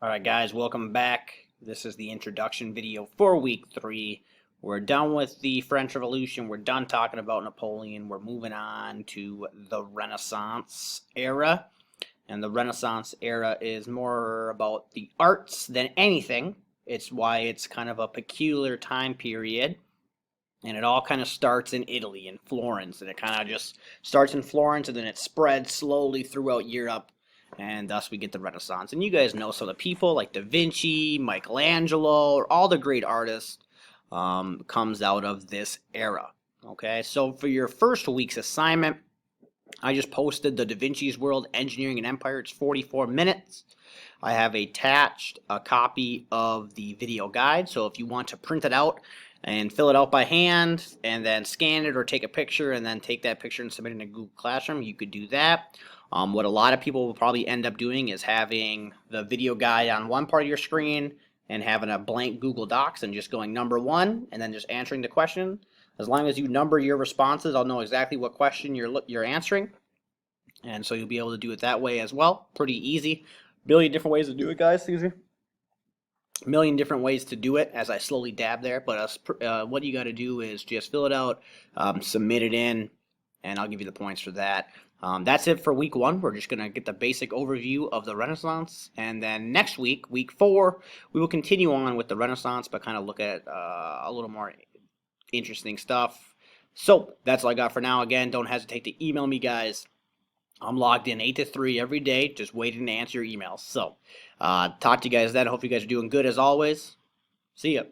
Alright guys, welcome back. This is the introduction video for week 3. We're done with the French Revolution. We're done talking about Napoleon. We're moving on to the Renaissance era. And the Renaissance era is more about the arts than anything. It's why it's kind of a peculiar time period. And it all kind of starts in Italy, in Florence. And it kind of just starts in Florence and then it spreads slowly throughout Europe. And thus we get the Renaissance. And you guys know some of the people like Da Vinci, Michelangelo, or all the great artists comes out of this era. Okay, so for your first week's assignment, I just posted the Da Vinci's World Engineering and Empire. It's 44 minutes. I have attached a copy of the video guide, so if you want to print it out and fill it out by hand and then scan it or take a picture and then take that picture and submit it in a Google Classroom, you could do that. What a lot of people will probably end up doing is having the video guide on one part of your screen and having a blank Google Docs and just going number 1 and then just answering the question. As long as you number your responses, I'll know exactly what question you're answering. And so you'll be able to do it that way as well. Pretty easy. A million different ways to do it, guys. Excuse me. A million different ways to do it as I slowly dab there. But what you got to do is just fill it out, submit it in, and I'll give you the points for that. That's it for week 1. We're just going to get the basic overview of the Renaissance. And then next week, week 4, we will continue on with the Renaissance, but kind of look at a little more interesting stuff. So that's all I got for now. Again, don't hesitate to email me, guys. I'm logged in 8 to 3 every day, just waiting to answer your emails. So talk to you guys then. I hope you guys are doing good as always. See ya.